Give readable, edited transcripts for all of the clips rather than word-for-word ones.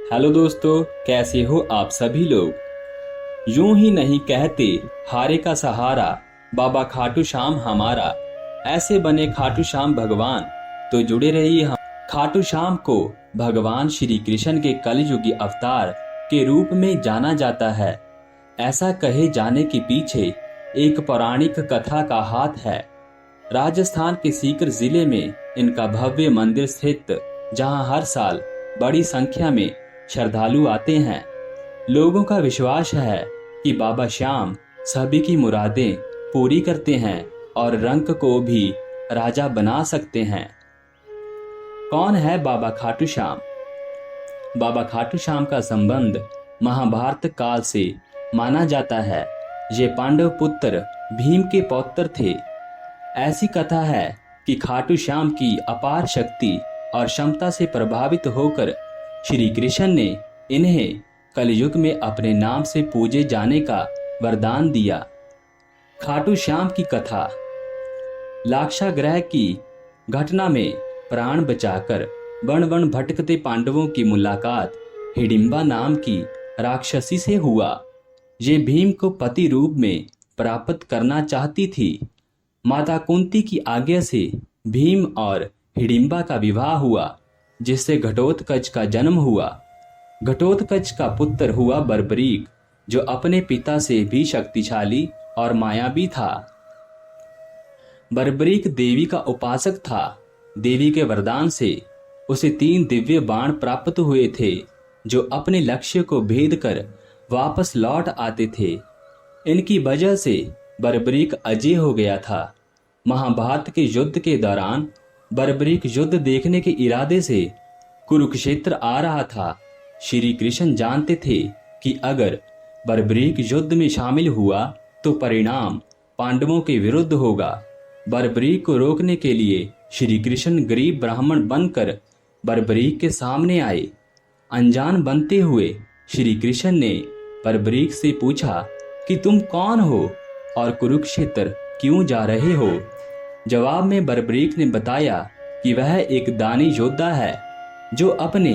Hello दोस्तों, कैसे हो आप सभी लोग। यूं ही नहीं कहते हारे का सहारा बाबा खाटू श्याम हमारा। ऐसे बने खाटू श्याम भगवान, तो जुड़े रहिए हम। खाटू श्याम को भगवान श्री कृष्ण के कलयुगी अवतार के रूप में जाना जाता है। ऐसा कहे जाने के पीछे एक पौराणिक कथा का हाथ है। राजस्थान के सीकर जिले में इनका भव्य मंदिर स्थित, जहां हर साल बड़ी संख्या में श्रद्धालु आते हैं। लोगों का विश्वास है कि बाबा श्याम सभी की मुरादें पूरी करते हैं और रंक को भी राजा बना सकते हैं। कौन है बाबा खाटू श्याम? बाबा खाटू श्याम का संबंध महाभारत काल से माना जाता है। ये पांडव पुत्र भीम के पौत्र थे। ऐसी कथा है कि खाटू श्याम की अपार शक्ति और क्षमता से प्रभावित होकर श्री कृष्ण ने इन्हें कलयुग में अपने नाम से पूजे जाने का वरदान दिया। खाटू श्याम की कथा। लाक्षागृह की घटना में प्राण बचाकर वन वन भटकते पांडवों की मुलाकात हिडिंबा नाम की राक्षसी से हुआ। ये भीम को पति रूप में प्राप्त करना चाहती थी। माता कुंती की आज्ञा से भीम और हिडिंबा का विवाह हुआ, जिससे घटोत्कच का जन्म हुआ। घटोत्कच का पुत्र हुआ बर्बरीक, जो अपने पिता से भी शक्तिशाली और मायावी था। बर्बरीक देवी का उपासक था। देवी के वरदान से उसे 3 दिव्य बाण प्राप्त हुए थे, जो अपने लक्ष्य को भेद कर वापस लौट आते थे। इनकी वजह से बर्बरीक अजय हो गया था। महाभारत के युद्ध के दौरान बर्बरीक युद्ध देखने के इरादे से कुरुक्षेत्र आ रहा था। श्री कृष्ण जानते थे कि अगर बर्बरीक युद्ध में शामिल हुआ तो परिणाम पांडवों के विरुद्ध होगा। बर्बरीक को रोकने के लिए श्री कृष्ण गरीब ब्राह्मण बनकर बर्बरीक के सामने आए। अनजान बनते हुए श्री कृष्ण ने बर्बरीक से पूछा कि तुम कौन हो और कुरुक्षेत्र क्यों जा रहे हो। जवाब में बर्बरीक ने बताया कि वह एक दानी योद्धा है, जो अपने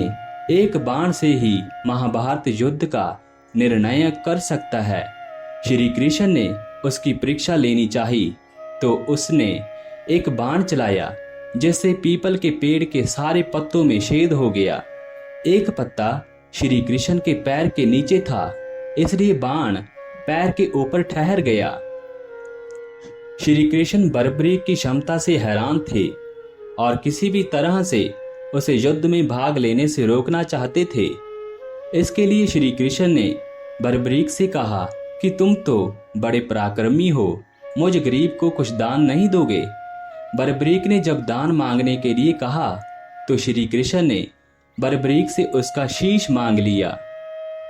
एक बाण से ही महाभारत युद्ध का निर्णय कर सकता है। श्री कृष्ण ने उसकी परीक्षा लेनी चाहिए, तो उसने एक बाण चलाया, जिससे पीपल के पेड़ के सारे पत्तों में छेद हो गया। एक पत्ता श्री कृष्ण के पैर के नीचे था, इसलिए बाण पैर के ऊपर ठहर गया। श्री कृष्ण बर्बरीक की क्षमता से हैरान थे और किसी भी तरह से उसे युद्ध में भाग लेने से रोकना चाहते थे। इसके लिए श्री कृष्ण ने बर्बरीक से कहा कि तुम तो बड़े पराक्रमी हो, मुझ गरीब को कुछ दान नहीं दोगे। बर्बरीक ने जब दान मांगने के लिए कहा तो श्री कृष्ण ने बर्बरीक से उसका शीश मांग लिया।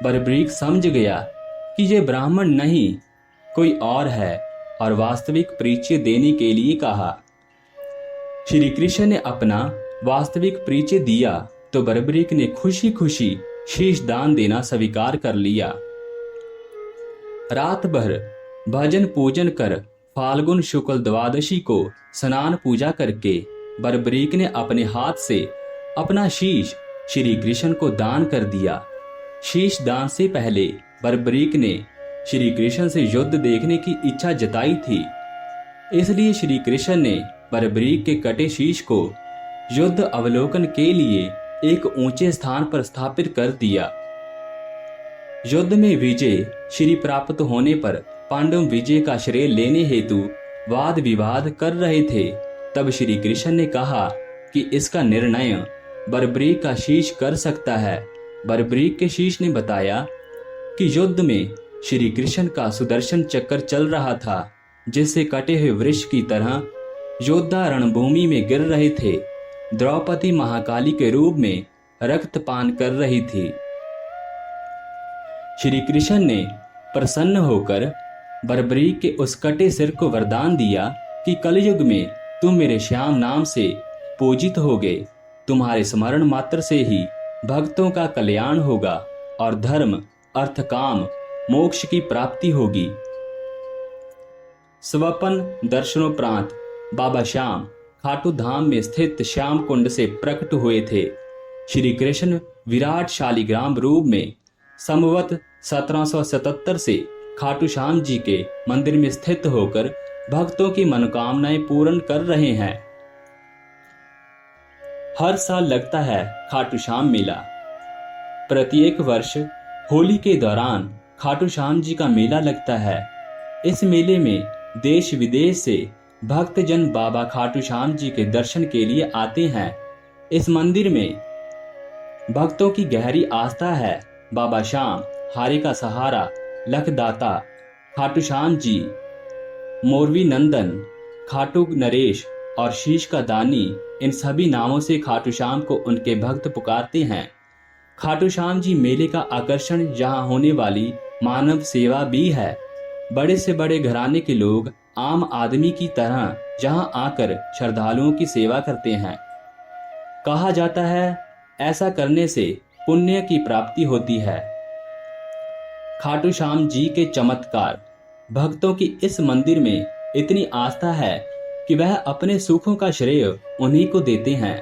बर्बरीक समझ गया कि ये ब्राह्मण नहीं, कोई और है, और वास्तविक परिचय देने के लिए कहा। श्री कृष्ण ने अपना वास्तविक परिचय दिया तो बर्बरीक ने खुशी खुशी शीश दान देना स्वीकार कर लिया। रात भर भजन पूजन कर फाल्गुन शुक्ल द्वादशी को स्नान पूजा करके बर्बरीक ने अपने हाथ से अपना शीश श्री कृष्ण को दान कर दिया। शीश दान से पहले बर्बरीक ने श्री कृष्ण से युद्ध देखने की इच्छा जताई थी, इसलिए श्री कृष्ण ने बर्बरीक के कटे शीश को युद्ध अवलोकन के लिए एक ऊंचे स्थान पर स्थापित कर दिया। युद्ध में विजय श्री प्राप्त होने पर पांडव विजय का श्रेय लेने हेतु वाद विवाद कर रहे थे। तब श्री कृष्ण ने कहा कि इसका निर्णय बर्बरीक का शीश कर सकता है। बर्बरीक के शीश ने बताया कि युद्ध में श्री कृष्ण का सुदर्शन चक्र चल रहा था, जिससे कटे हुए वृक्ष की तरह योद्धा रणभूमि में गिर रहे थे। द्रौपदी महाकाली के रूप में रक्तपान कर रही थी। श्री कृष्ण ने प्रसन्न होकर बर्बरीक के उस कटे सिर को वरदान दिया कि कलयुग में तुम मेरे श्याम नाम से पूजित होगे। तुम्हारे स्मरण मात्र से ही भक्तों का कल्याण होगा और धर्म, अर्थ, काम, मोक्ष की प्राप्ति होगी। स्वप्न दर्शनोपरांत बाबा श्याम खाटू धाम में स्थित श्याम कुंड से प्रकट हुए थे। श्री कृष्ण विराट शालिग्राम रूप में संवत 1777 से खाटू श्याम जी के मंदिर में स्थित होकर भक्तों की मनोकामनाएं पूर्ण कर रहे हैं। हर साल लगता है खाटू श्याम मेला। प्रत्येक वर्ष होली के दौरान खाटू श्याम जी का मेला लगता है। इस मेले में देश विदेश से भक्तजन बाबा खाटू श्याम जी के दर्शन के लिए आते हैं। इस मंदिर में भक्तों की गहरी आस्था है। बाबा श्याम, हारे का सहारा, लखदाता, खाटू श्याम जी, मोरवी नंदन, खाटू नरेश और शीश का दानी, इन सभी नामों से खाटू श्याम को उनके भक्त पुकारते हैं। खाटू श्याम जी मेले का आकर्षण यहाँ होने वाली मानव सेवा भी है। बड़े से बड़े घराने के लोग आम आदमी की तरह यहाँ आकर श्रद्धालुओं की सेवा करते हैं। कहा जाता है ऐसा करने से पुण्य की प्राप्ति होती है। खाटू श्याम जी के चमत्कार। भक्तों की इस मंदिर में इतनी आस्था है कि वह अपने सुखों का श्रेय उन्हीं को देते हैं।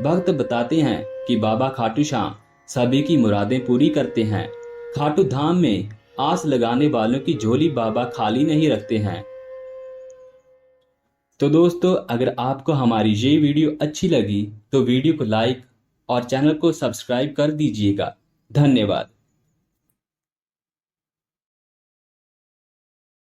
भक्त बताते हैं कि बाबा खाटू श्याम सभी की मुरादें पूरी करते हैं। खाटू धाम में आस लगाने वालों की झोली बाबा खाली नहीं रखते हैं। तो दोस्तों, अगर आपको हमारी ये वीडियो अच्छी लगी तो वीडियो को लाइक और चैनल को सब्सक्राइब कर दीजिएगा। धन्यवाद।